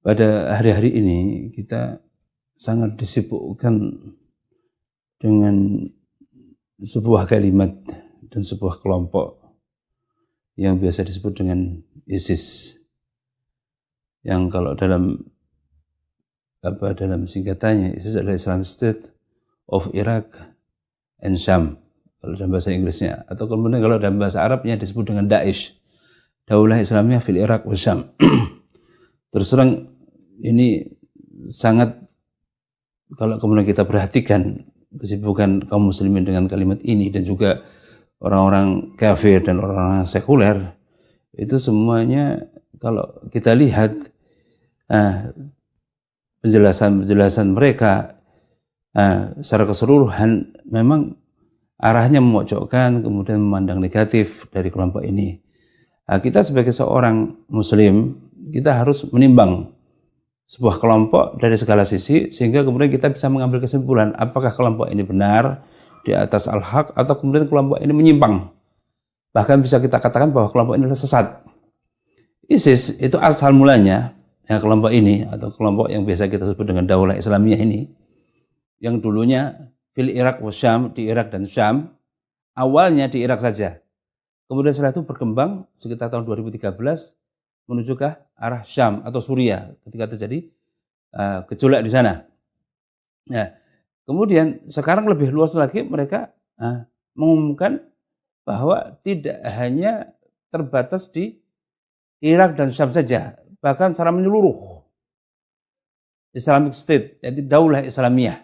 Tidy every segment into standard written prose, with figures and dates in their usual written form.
Pada hari-hari ini kita sangat disibukkan dengan sebuah kalimat dan sebuah kelompok yang biasa disebut dengan ISIS, yang kalau dalam singkatannya ISIS adalah Islamic State of Iraq and Sham kalau dalam bahasa Inggrisnya, atau kemudian kalau dalam bahasa Arabnya disebut dengan Daesh, Daulah Islamiyah fil Iraq wa Sham. Terus terang ini sangat, kalau kemudian kita perhatikan kesibukan kaum muslimin dengan kalimat ini dan juga orang-orang kafir dan orang-orang sekuler, itu semuanya kalau kita lihat penjelasan mereka secara keseluruhan memang arahnya memojokkan, kemudian memandang negatif dari kelompok ini. Kita sebagai seorang muslim, kita harus menimbang sebuah kelompok dari segala sisi, sehingga kemudian kita bisa mengambil kesimpulan apakah kelompok ini benar di atas al-haq atau kemudian kelompok ini menyimpang. Bahkan bisa kita katakan bahwa kelompok ini adalah sesat. ISIS itu asal mulanya, ya, kelompok ini atau kelompok yang biasa kita sebut dengan Daulah Islamiyah ini, yang dulunya fil Iraq wa Syam, di Irak dan Syam, awalnya di Irak saja. Kemudian setelah itu berkembang sekitar tahun 2013 menuju ke arah Syam atau Suriah ketika terjadi gejolak di sana. Nah, kemudian sekarang lebih luas lagi mereka mengumumkan bahwa tidak hanya terbatas di Irak dan Syam saja, bahkan secara menyeluruh Islamic State, yaitu Daulah Islamiyah.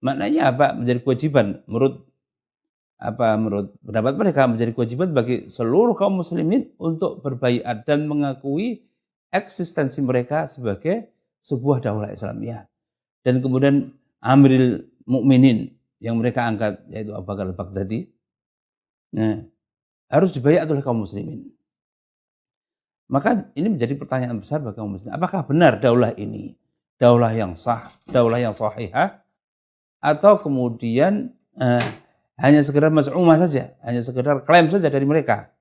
Maknanya apa? Menjadi kewajiban menurut pendapat mereka, menjadi kewajiban bagi seluruh kaum muslimin untuk berbaiat dan mengakui eksistensi mereka sebagai sebuah daulah Islamiyah. Dan kemudian Amirul Mukminin yang mereka angkat, yaitu Abu Bakar al-Baghdadi, harus dibaiat oleh kaum muslimin. Maka ini menjadi pertanyaan besar bagi kaum muslimin. Apakah benar daulah ini daulah yang sah, daulah yang sahihah, atau kemudian hanya sekedar maz'umah saja, hanya sekedar klaim saja dari mereka.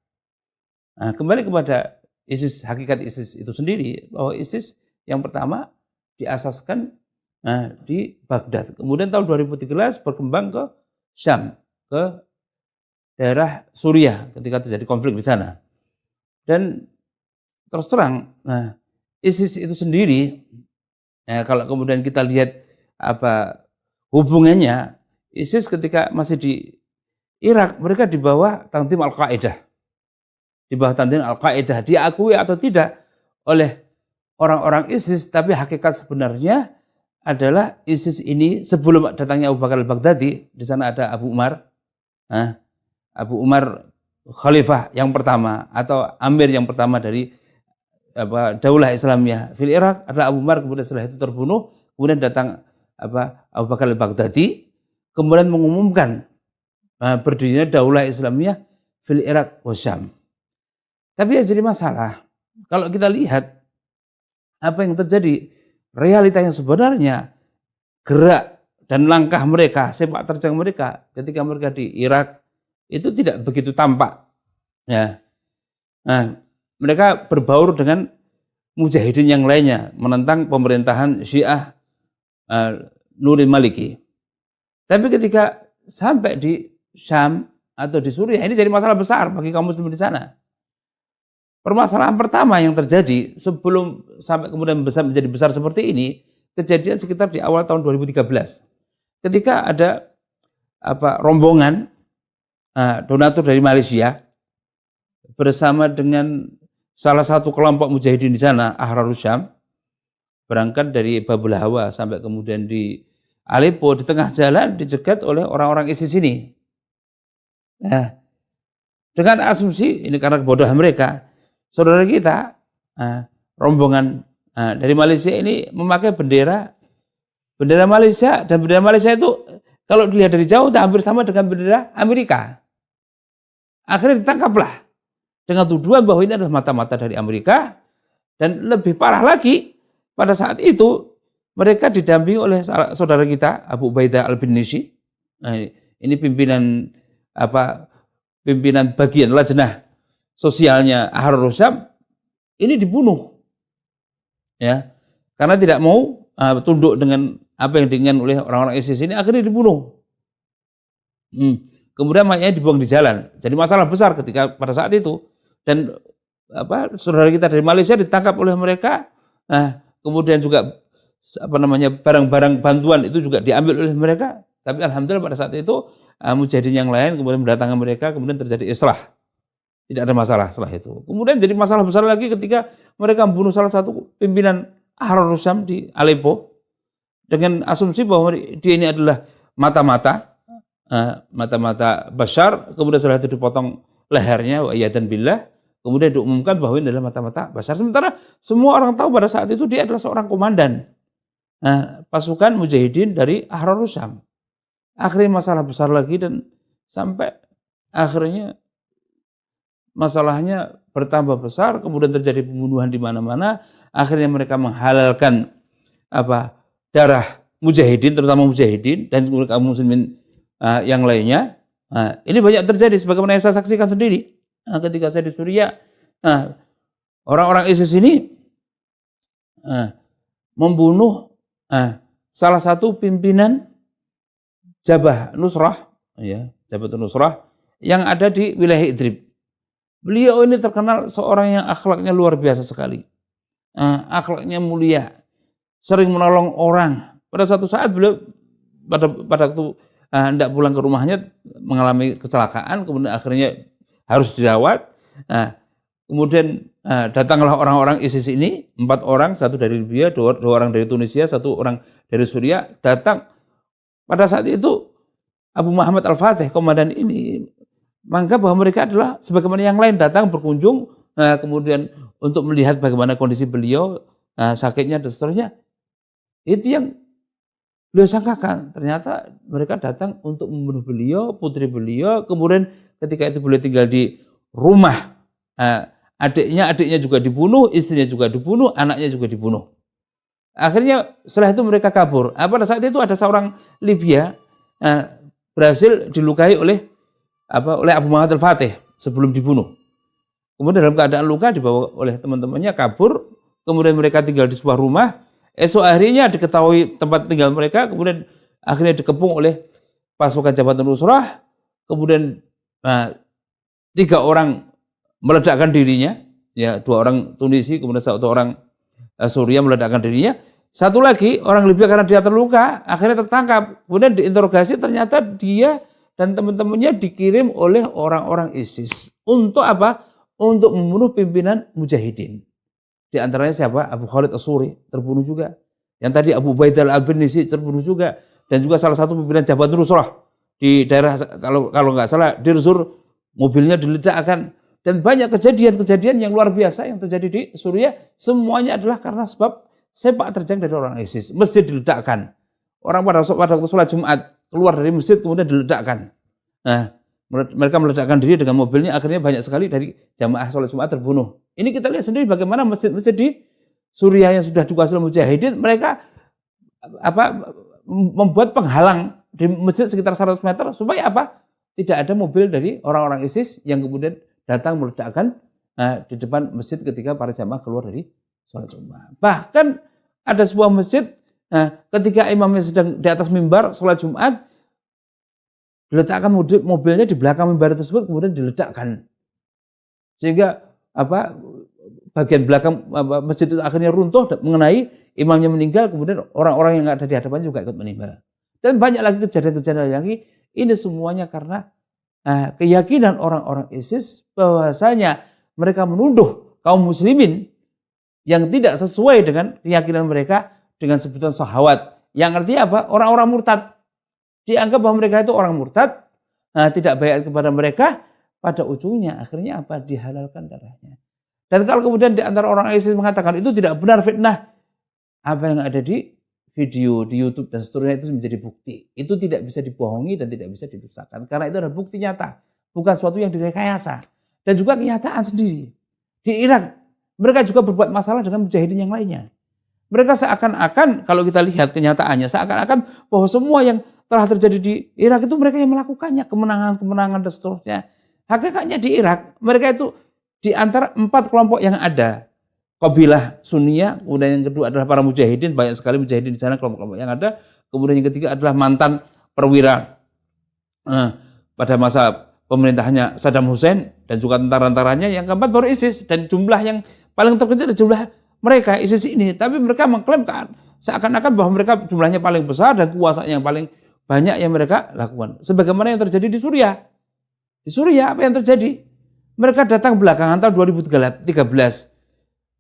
Kembali kepada ISIS, hakikat ISIS itu sendiri, bahwa ISIS yang pertama diasaskan di Baghdad. Kemudian tahun 2013 berkembang ke Syam, ke daerah Suriah ketika terjadi konflik di sana. Dan terus terang, ISIS itu sendiri, kalau kemudian kita lihat hubungannya, ISIS ketika masih di Irak, mereka di bawah tanzim Al-Qaeda. Di bawah tanzim Al-Qaeda, diakui atau tidak oleh orang-orang ISIS, tapi hakikat sebenarnya adalah ISIS ini sebelum datangnya Abu Bakar al-Baghdadi, di sana ada Abu Umar. Abu Umar khalifah yang pertama atau amir yang pertama dari Daulah Islamiyah fil Irak adalah Abu Umar, kemudian setelah itu terbunuh, kemudian datang Abu Bakar al-Baghdadi, kemudian mengumumkan berdirinya Daulah Islamiyah fil Iraq wa Syam. Tapi yang jadi masalah, kalau kita lihat apa yang terjadi, realita yang sebenarnya, gerak dan langkah mereka, sepak terjang mereka ketika mereka di Irak itu tidak begitu tampak. Ya. Mereka berbaur dengan mujahidin yang lainnya, menentang pemerintahan Syiah Nuri Maliki. Tapi ketika sampai di Syam atau di Suriah, ini jadi masalah besar bagi kaum muslim di sana. Permasalahan pertama yang terjadi sebelum sampai kemudian menjadi besar seperti ini, kejadian sekitar di awal tahun 2013. Ketika ada rombongan donatur dari Malaysia bersama dengan salah satu kelompok mujahidin di sana, Ahrarus Syam, berangkat dari Babul Hawa sampai kemudian di Aleppo, di tengah jalan dicegat oleh orang-orang ISIS ini. Dengan asumsi, ini karena kebodohan mereka, saudara kita, rombongan dari Malaysia ini memakai bendera Malaysia, dan bendera Malaysia itu kalau dilihat dari jauh hampir sama dengan bendera Amerika. Akhirnya ditangkaplah dengan tuduhan bahwa ini adalah mata-mata dari Amerika, dan lebih parah lagi, pada saat itu mereka didampingi oleh saudara kita Abu Ubaidah al-Binnisi. Ini pimpinan bagian lajnah sosialnya Ahrarus Syam, ini dibunuh. Ya. karena tidak mau tunduk dengan apa yang diinginkan oleh orang-orang ISIS ini, akhirnya dibunuh. Kemudian mayatnya dibuang di jalan. Jadi masalah besar ketika pada saat itu. Dan saudara kita dari Malaysia ditangkap oleh mereka. Kemudian juga barang-barang bantuan itu juga diambil oleh mereka. Tapi alhamdulillah pada saat itu mujahidin yang lain kemudian mendatangkan mereka, kemudian terjadi islah. Tidak ada masalah setelah itu. Kemudian jadi masalah besar lagi ketika mereka membunuh salah satu pimpinan Ahrar Syam di Aleppo dengan asumsi bahwa dia ini adalah mata-mata Bashar, kemudian setelah itu dipotong lehernya, wa'iyatan billah, kemudian diumumkan bahwa ini adalah mata-mata Bashar. Sementara semua orang tahu pada saat itu dia adalah seorang komandan pasukan mujahidin dari Ahrar Syam. Akhirnya masalah besar lagi dan sampai akhirnya masalahnya bertambah besar, kemudian terjadi pembunuhan di mana-mana. Akhirnya mereka menghalalkan darah mujahidin, terutama mujahidin dan kaum muslimin yang lainnya. Ini banyak terjadi sebagaimana yang saya saksikan sendiri ketika saya di Suriah. Orang-orang ISIS ini membunuh salah satu pimpinan Jabhat Nusrah yang ada di wilayah Idlib. Beliau ini terkenal seorang yang akhlaknya luar biasa sekali. Akhlaknya mulia, sering menolong orang. Pada satu saat beliau pada waktu hendak pulang ke rumahnya mengalami kecelakaan, kemudian akhirnya harus dirawat. Kemudian datanglah orang-orang ISIS ini, 4 orang, 1 dari Libya, 2 orang dari Tunisia, 1 orang dari Suriah, datang. Pada saat itu Abu Muhammad Al-Fatih, komandan ini, menganggap bahwa mereka adalah sebagaimana yang lain, datang berkunjung, kemudian untuk melihat bagaimana kondisi beliau, sakitnya dan seterusnya. Itu yang beliau sangkakan. Ternyata mereka datang untuk membunuh beliau, putri beliau. Kemudian ketika itu beliau tinggal di rumah, adiknya juga dibunuh, istrinya juga dibunuh, anaknya juga dibunuh. Akhirnya setelah itu mereka kabur. Pada saat itu ada seorang Libya berhasil dilukai oleh Abu Muhammad Al-Fatih sebelum dibunuh. Kemudian dalam keadaan luka dibawa oleh teman-temannya kabur. Kemudian mereka tinggal di sebuah rumah. Esok harinya diketahui tempat tinggal mereka. Kemudian akhirnya dikepung oleh pasukan Jabhat Nusrah. Kemudian 3 orang meledakkan dirinya. 2 orang Tunisia, kemudian 1 orang Suriah meledakkan dirinya. 1 lagi orang Libya karena dia terluka akhirnya tertangkap. Kemudian diinterogasi, ternyata dia dan teman-temannya dikirim oleh orang-orang ISIS untuk apa? Untuk membunuh pimpinan mujahidin. Di antaranya siapa? Abu Khalid As-Suri terbunuh juga. Yang tadi Abu Ubaidah Al-Nisi terbunuh juga. Dan juga salah satu pimpinan Jabhat Nusrah di daerah, kalau nggak salah, Dir Zur, mobilnya diledakkan. Dan banyak kejadian-kejadian yang luar biasa yang terjadi di Suriah. Semuanya adalah karena sebab sepak terjang dari orang ISIS. Masjid diledakkan. Orang pada waktu sholat Jumat keluar dari masjid kemudian diledakkan. Mereka meledakkan diri dengan mobilnya, akhirnya banyak sekali dari jamaah sholat Jumat terbunuh. Ini kita lihat sendiri bagaimana masjid-masjid di Suriah yang sudah dikuasai mujahidin, mereka membuat penghalang di masjid sekitar 100 meter supaya apa? Tidak ada mobil dari orang-orang ISIS yang kemudian datang meledakkan di depan masjid ketika para jamaah keluar dari sholat Jumat. Bahkan ada sebuah masjid ketika imamnya sedang di atas mimbar sholat Jumat, diletakkan mobilnya di belakang mimbar tersebut, kemudian diledakkan. Sehingga bagian belakang masjid itu akhirnya runtuh mengenai imamnya meninggal, kemudian orang-orang yang ada di hadapannya juga ikut meninggal. Dan banyak lagi kejadian-kejadian lagi. Ini semuanya karena keyakinan orang-orang ISIS bahwasanya mereka menuduh kaum muslimin yang tidak sesuai dengan keyakinan mereka dengan sebutan syahwat. Yang artinya apa? Orang-orang murtad. Dianggap bahwa mereka itu orang murtad, tidak baiat kepada mereka. Pada ujungnya akhirnya apa? Dihalalkan darahnya. Dan kalau kemudian di antara orang ISIS mengatakan itu tidak benar, fitnah, apa yang ada di video, di YouTube dan seterusnya itu menjadi bukti. Itu tidak bisa dibohongi dan tidak bisa didustakan. Karena itu adalah bukti nyata. Bukan sesuatu yang direkayasa. Dan juga kenyataan sendiri. Di Irak, mereka juga berbuat masalah dengan mujahidin yang lainnya. Mereka seakan-akan, kalau kita lihat kenyataannya, seakan-akan bahwa semua yang telah terjadi di Irak itu mereka yang melakukannya. Kemenangan-kemenangan dan seterusnya. Hakikatnya di Irak, mereka itu di antara 4 kelompok yang ada. kabilah Sunniyah, kemudian yang kedua adalah para mujahidin, banyak sekali mujahidin di sana kelompok-kelompok yang ada. Kemudian yang ketiga adalah mantan perwira pada masa pemerintahannya Saddam Hussein dan juga tentara-tentaranya. Yang keempat baru ISIS, dan jumlah yang paling terkecil adalah jumlah mereka ISIS ini. Tapi mereka mengklaim seakan-akan bahwa mereka jumlahnya paling besar dan kuasa yang paling banyak yang mereka lakukan. Sebagaimana yang terjadi di Suriah. Di Suriah apa yang terjadi? Mereka datang belakangan tahun 2013.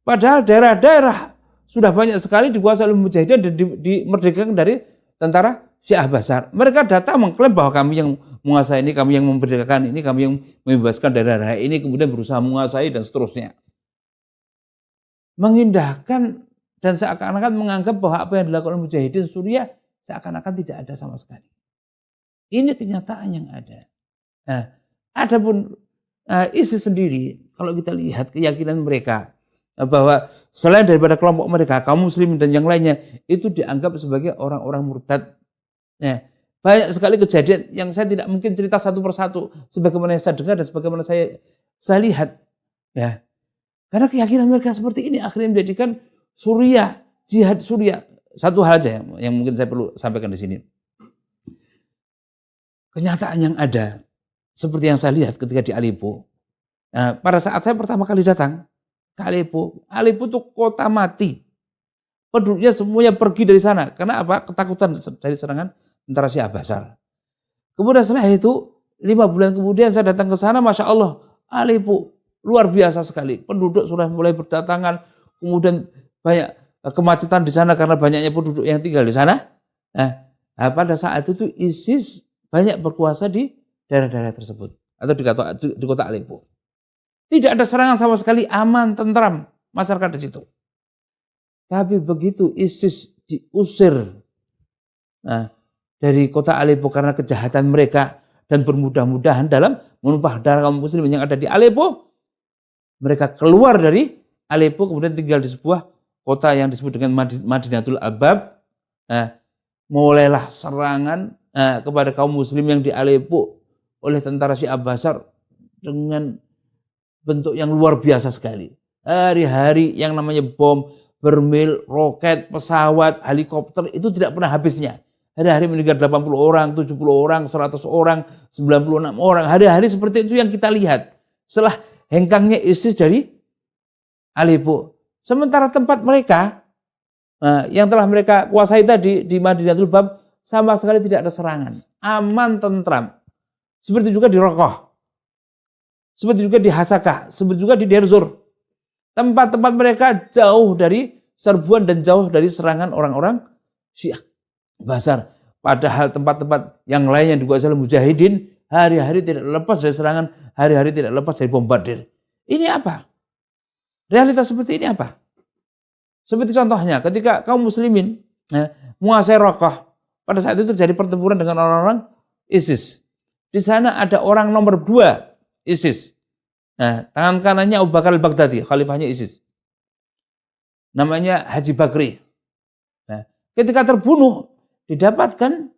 Padahal daerah-daerah sudah banyak sekali dikuasai oleh mujahidin dan dimerdekakan dari tentara Syiah Bashar. Mereka datang mengklaim bahwa kami yang menguasai ini, kami yang memerdekakan ini, kami yang membebaskan daerah-daerah ini, kemudian berusaha menguasai dan seterusnya. Mengindahkan dan seakan-akan menganggap bahwa apa yang dilakukan oleh mujahidin Suriah seakan-akan tidak ada sama sekali. Ini kenyataan yang ada. Nah, adapun ISIS sendiri, kalau kita lihat keyakinan mereka bahwa selain daripada kelompok mereka, kaum muslimin dan yang lainnya itu dianggap sebagai orang-orang murtad. Nah, banyak sekali kejadian yang saya tidak mungkin cerita satu persatu sebagaimana yang saya dengar dan sebagaimana saya lihat. Ya. Karena keyakinan mereka seperti ini akhirnya menjadikan Suriah, jihad Suriah. Satu hal aja yang mungkin saya perlu sampaikan di sini. Kenyataan yang ada seperti yang saya lihat ketika di Aleppo. Nah, pada saat saya pertama kali datang ke Aleppo itu kota mati. Penduduknya semuanya pergi dari sana. Karena apa? Ketakutan dari serangan tentara Syiah Bashar. Kemudian setelah itu, 5 bulan kemudian saya datang ke sana, Masya Allah, Aleppo luar biasa sekali. Penduduk sudah mulai berdatangan, kemudian banyak kemacetan di sana karena banyaknya penduduk yang tinggal di sana. Nah, pada saat itu ISIS banyak berkuasa di daerah-daerah tersebut atau di kota Aleppo. Tidak ada serangan sama sekali, aman, tentram masyarakat di situ. Tapi begitu ISIS diusir dari kota Aleppo karena kejahatan mereka dan bermudah-mudahan dalam menumpah darah kaum muslimin yang ada di Aleppo, mereka keluar dari Aleppo kemudian tinggal di sebuah kota yang disebut dengan Madinatul Abab. Mulailah serangan kepada kaum muslim yang di Aleppo oleh tentara Syiah Bashar dengan bentuk yang luar biasa sekali. Hari-hari yang namanya bom, bermil, roket, pesawat, helikopter itu tidak pernah habisnya. Hari-hari meninggal 80 orang, 70 orang, 100 orang, 96 orang. Hari-hari seperti itu yang kita lihat. Setelah hengkangnya ISIS dari Aleppo. Sementara tempat mereka yang telah mereka kuasai tadi di Madinatul Bab sama sekali tidak ada serangan. Aman, tentram. Seperti juga di Raqqa. Seperti juga di Hasakah. Seperti juga di Deir Zur. Tempat-tempat mereka jauh dari serbuan dan jauh dari serangan orang-orang Syiah Bashar. Padahal tempat-tempat yang lain yang dikuasai oleh mujahidin hari-hari tidak lepas dari serangan, hari-hari tidak lepas dari bombardir. Ini apa? Realitas seperti ini apa? Seperti contohnya ketika kaum muslimin menguasai Raqqa, pada saat itu terjadi pertempuran dengan orang-orang ISIS. Di sana ada orang nomor 2 ISIS. Tangan kanannya Abu Bakar al-Baghdadi, khalifahnya ISIS. Namanya Haji Bakri. Ketika terbunuh, didapatkan,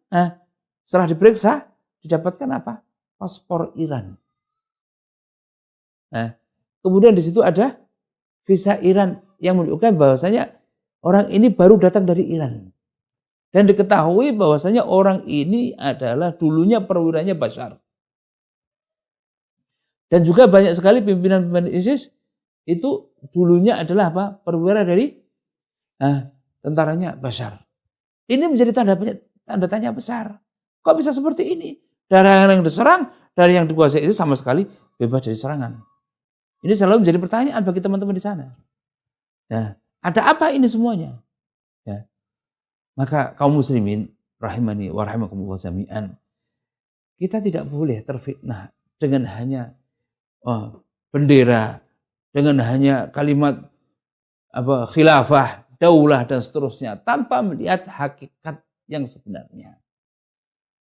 setelah diperiksa, didapatkan apa? Paspor Iran. Kemudian di situ ada visa Iran yang menunjukkan bahwasanya orang ini baru datang dari Iran. Dan diketahui bahwasanya orang ini adalah dulunya perwiranya Bashar. Dan juga banyak sekali pimpinan-pimpinan ISIS itu dulunya adalah apa? Perwira dari tentaranya Bashar. Ini menjadi tanda tanya besar. Kok bisa seperti ini? Dari yang diserang, dari yang dikuasai ISIS sama sekali bebas dari serangan. Ini selalu menjadi pertanyaan bagi teman-teman di sana. Ada apa ini semuanya? Maka kaum muslimin rahimani wa rahimakumullah jami'an, kita tidak boleh terfitnah dengan hanya bendera, dengan hanya kalimat khilafah, daulah dan seterusnya tanpa melihat hakikat yang sebenarnya.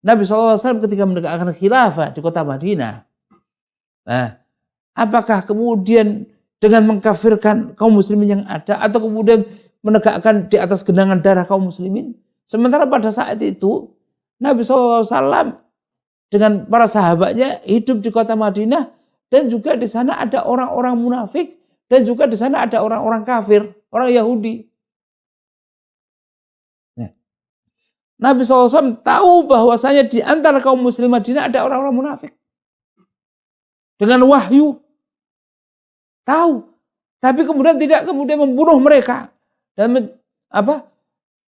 Nabi SAW ketika menegakkan khilafah di kota Madinah, apakah kemudian dengan mengkafirkan kaum muslimin yang ada atau kemudian menegakkan di atas genangan darah kaum muslimin? Sementara pada saat itu Nabi SAW dengan para sahabatnya hidup di kota Madinah dan juga di sana ada orang-orang munafik Dan juga di sana ada orang-orang kafir, orang Yahudi. Nabi SAW tahu bahwasanya di antara kaum muslim Madinah ada orang-orang munafik. Dengan wahyu. Tahu. Tapi kemudian tidak kemudian membunuh mereka. Dan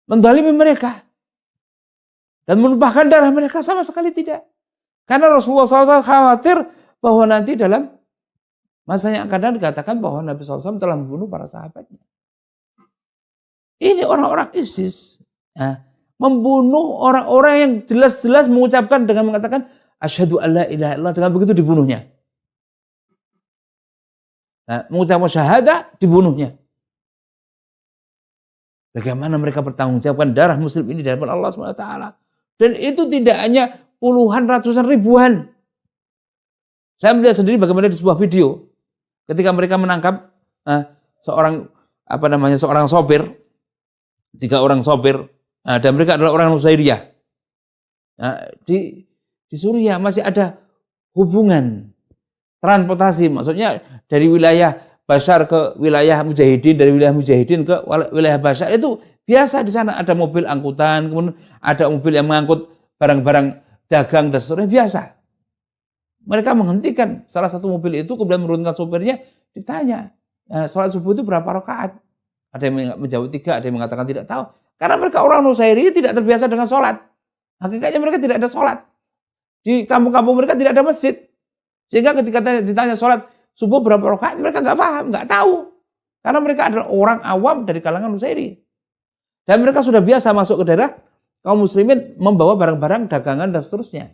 mendalimi mereka. Dan menumpahkan darah mereka, sama sekali tidak. Karena Rasulullah SAW khawatir bahwa nanti dalam masa yang akan datang dikatakan bahwa Nabi SAW telah membunuh para sahabatnya. Ini orang-orang ISIS. Nah, membunuh orang-orang yang jelas-jelas mengucapkan dengan mengatakan asyhadu alla ilaha illallah, dengan begitu dibunuhnya. Nah, mengucapkan syahadah, dibunuhnya. Bagaimana mereka bertanggungjawabkan darah muslim ini di hadapan Allah SWT. Dan itu tidak hanya puluhan, ratusan, ribuan. Saya melihat sendiri bagaimana di sebuah video ketika mereka menangkap seorang sopir, 3 orang sopir, dan mereka adalah orang Nusairiyah. Di Suriah masih ada hubungan transportasi, maksudnya dari wilayah Bashar ke wilayah Mujahidin, dari wilayah Mujahidin ke wilayah Bashar, itu biasa di sana ada mobil angkutan, kemudian ada mobil yang mengangkut barang-barang dagang dan seterusnya, biasa. Mereka menghentikan salah satu mobil itu, kemudian menurunkan sopirnya, ditanya, sholat subuh itu berapa rakaat? Ada yang menjawab 3, ada yang mengatakan tidak tahu. Karena mereka orang Nusairi tidak terbiasa dengan sholat. Hakikatnya mereka tidak ada sholat. Di kampung-kampung mereka tidak ada masjid. Sehingga ketika ditanya sholat subuh berapa rakaat, mereka nggak paham, nggak tahu. Karena mereka adalah orang awam dari kalangan Nusairi. Dan mereka sudah biasa masuk ke daerah kaum muslimin membawa barang-barang dagangan dan seterusnya.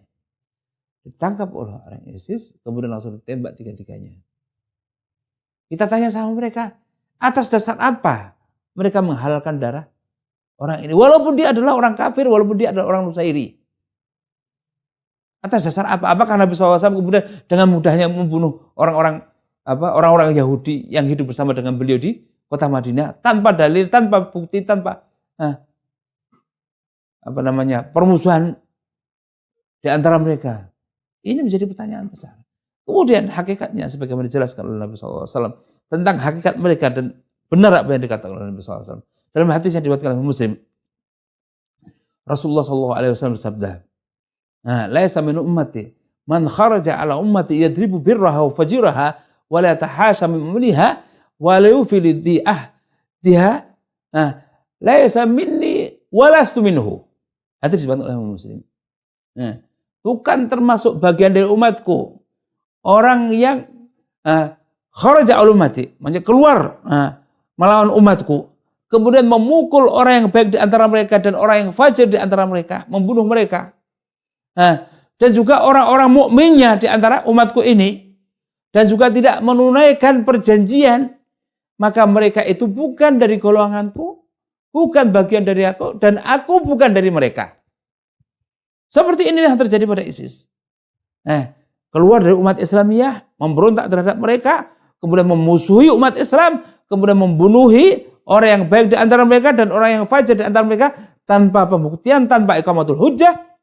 Ditangkap oleh orang ISIS, kemudian langsung ditembak 3-tiganya. Kita tanya sama mereka, atas dasar apa mereka menghalalkan darah orang ini? Walaupun dia adalah orang kafir, walaupun dia adalah orang Nusairi. Atas dasar apa? Apakah Nabi SAW kemudian dengan mudahnya membunuh orang-orang Yahudi yang hidup bersama dengan beliau di kota Madinah tanpa dalil, tanpa bukti, tanpa permusuhan di antara mereka? Ini menjadi pertanyaan besar. Kemudian hakikatnya sebagaimana dijelaskan oleh Nabi SAW tentang hakikat mereka dan benar apa yang dikatakan oleh Nabi SAW. Dalam hadis yang diriwayatkan oleh Muslim, Rasulullah SAW bersabda, "Laisa min ummati man kharaja ala ummati yadribu birraha wa fajiraha wa la tahasha min umliha wa la yufili diha laisa minni wa lastu minhu." Hadis diriwayatkan oleh Muslim. Bukan termasuk bagian dari umatku orang yang kharaja ala ummati, maksudnya keluar melawan umatku, kemudian memukul orang yang baik di antara mereka dan orang yang fajir di antara mereka, membunuh mereka. Dan juga orang-orang mukminnya di antara umatku ini, dan juga tidak menunaikan perjanjian, maka mereka itu bukan dari golonganku, bukan bagian dari aku, dan aku bukan dari mereka. Seperti ini yang terjadi pada ISIS. Keluar dari umat Islamiyah, memberontak terhadap mereka, kemudian memusuhi umat Islam, kemudian membunuhi orang yang baik di antara mereka dan orang yang fajir di antara mereka tanpa pembuktian, tanpa iqamatul hujjah.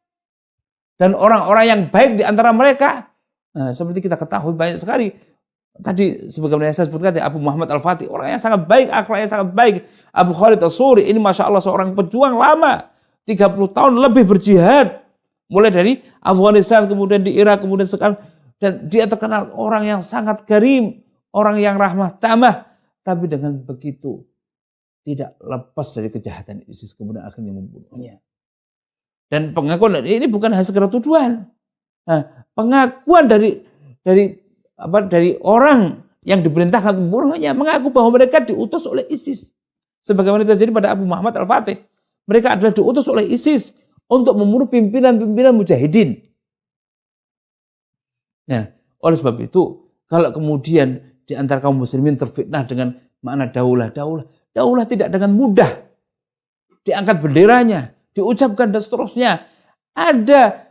Dan orang-orang yang baik di antara mereka, seperti kita ketahui banyak sekali. Tadi sebagaimana saya sebutkan, Abu Muhammad Al-Fatih, orang yang sangat baik, akhlaknya sangat baik. Abu Khalid As-Suri, ini Masya Allah seorang pejuang lama, 30 tahun lebih berjihad. Mulai dari Afghanistan, kemudian di Irak, kemudian sekarang. Dan dia terkenal orang yang sangat karim, orang yang rahmah tamah. Tapi dengan begitu, tidak lepas dari kejahatan ISIS, kemudian akhirnya membunuhnya. Dan pengakuan ini bukan hanya sekedar tuduhan. Pengakuan dari orang yang diperintahkan membunuhnya, mengaku bahwa mereka diutus oleh ISIS. Sebagaimana terjadi pada Abu Muhammad Al-Fatih. Mereka adalah diutus oleh ISIS untuk membunuh pimpinan-pimpinan mujahidin. Oleh sebab itu, kalau kemudian di antara kaum muslimin terfitnah dengan makna daulah tidak dengan mudah diangkat benderanya, diucapkan dan seterusnya. Ada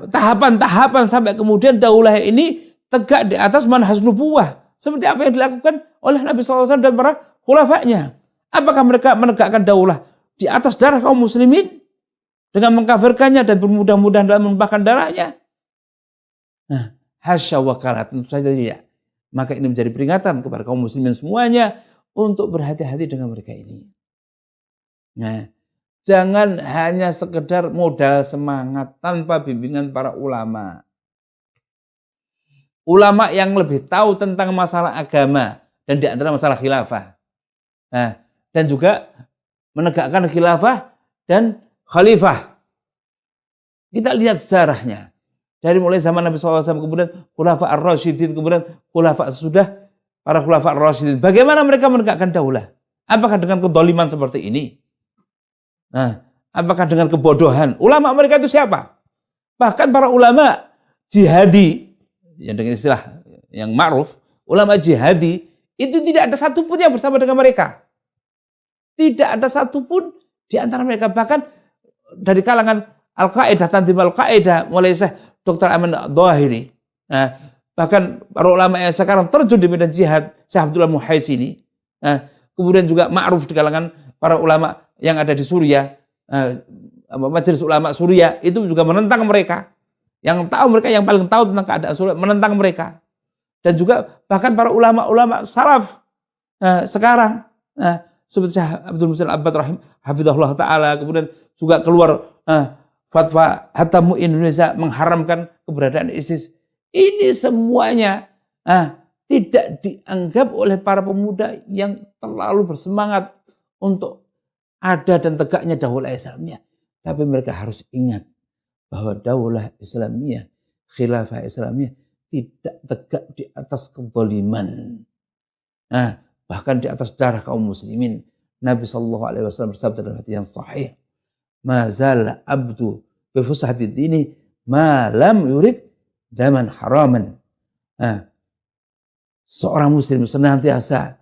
tahapan-tahapan sampai kemudian daulah ini tegak di atas manhaj nubuwah. Seperti apa yang dilakukan oleh Nabi SAW dan para khulafanya. Apakah mereka menegakkan daulah di atas darah kaum muslimin dengan mengkafirkannya dan bermudah-mudahan dalam menumpahkan darahnya? Hasya wa kala, tentu saja tidak. Maka ini menjadi peringatan kepada kaum muslimin semuanya untuk berhati-hati dengan mereka ini. Nah, jangan hanya sekedar modal semangat tanpa bimbingan para ulama. Ulama yang lebih tahu tentang masalah agama dan di antara masalah khilafah. Nah, dan juga menegakkan khilafah dan khalifah. Kita lihat sejarahnya. Dari mulai zaman Nabi SAW, kemudian khulafa ar-rasyidin, kemudian khulafa sesudah para khulafa ar-rasyidin. Bagaimana mereka menegakkan daulah? Apakah dengan kedoliman seperti ini? Nah, apakah dengan kebodohan? Ulama mereka itu siapa? Bahkan para ulama jihadi, yang dengan istilah yang ma'ruf, ulama jihadi, itu tidak ada satupun yang bersama dengan mereka. Tidak ada satupun di antara mereka. Bahkan dari kalangan Al-Qaeda, Tanzim Al-Qaeda, mulai Dr. Aman Dhahiri. Nah, bahkan para ulama yang sekarang terjun di medan jihad, Syekh Abdullah Muhaisini. Nah, kemudian juga ma'ruf di kalangan para ulama yang ada di Suriah. Majelis Ulama Suriah itu juga menentang mereka. Yang tahu mereka, yang paling tahu tentang keadaan Suriah, menentang mereka. Dan juga bahkan para ulama-ulama salaf sekarang. Seperti Syekh Abdul Muhsin Al-Abbad Rahim, Hafizahullah Ta'ala. Kemudian juga keluar fatwa Hatta MUI Indonesia mengharamkan keberadaan ISIS. Ini semuanya tidak dianggap oleh para pemuda yang terlalu bersemangat untuk ada dan tegaknya daulah Islamiyah. Tapi mereka harus ingat bahwa daulah Islamiyah, khilafah Islamiyah tidak tegak di atas kezaliman. Bahkan di atas darah kaum muslimin. Nabi SAW bersabda dalam hadis yang sahih, ma zal abdu bi fushati dini ma lam yurid daman haraman. Seorang muslim senantiasa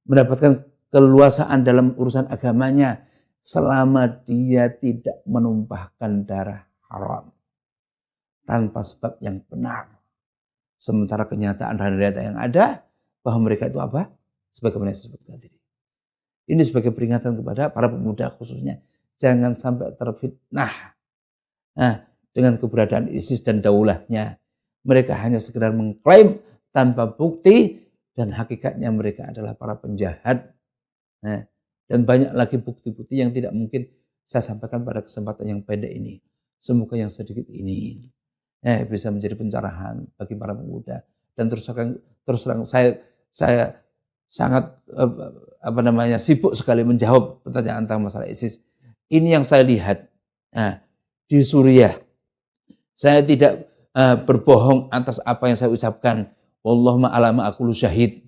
mendapatkan keleluasaan dalam urusan agamanya selama dia tidak menumpahkan darah haram tanpa sebab yang benar. Sementara kenyataan dan realita yang ada bahwa mereka itu apa? Sebagaimana saya sebutkan tadi. Ini sebagai peringatan kepada para pemuda khususnya. Jangan sampai terfitnah dengan keberadaan ISIS dan daulahnya. Mereka hanya sekedar mengklaim tanpa bukti dan hakikatnya mereka adalah para penjahat. Dan banyak lagi bukti-bukti yang tidak mungkin saya sampaikan pada kesempatan yang pendek ini. Semoga yang sedikit ini bisa menjadi pencerahan bagi para pemuda. Dan terus terang saya sangat sibuk sekali menjawab pertanyaan tentang masalah ISIS. Ini yang saya lihat di Suriah. Saya tidak berbohong atas apa yang saya ucapkan. Wallahumma alama aqulu syahid.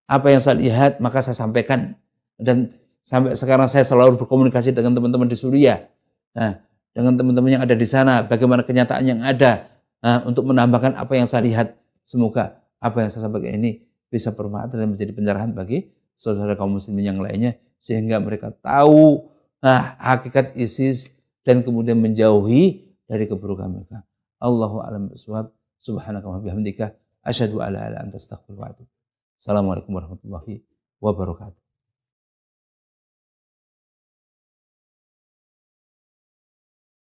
Apa yang saya lihat maka saya sampaikan. Dan sampai sekarang saya selalu berkomunikasi dengan teman-teman di Suriah. Dengan teman-teman yang ada di sana. Bagaimana kenyataan yang ada. Untuk menambahkan apa yang saya lihat. Semoga apa yang saya sampaikan ini bisa bermanfaat dan menjadi pencerahan bagi saudara kaum muslimin yang lainnya. Sehingga mereka tahu hakikat ISIS dan kemudian menjauhi dari keburukan mereka. Allahu a'lam bishawab. Subhanaka wa bihamdika asyhadu an la ilaha illa anta astaghfiruka wa atubu ilaik. Assalamualaikum warahmatullahi wabarakatuh.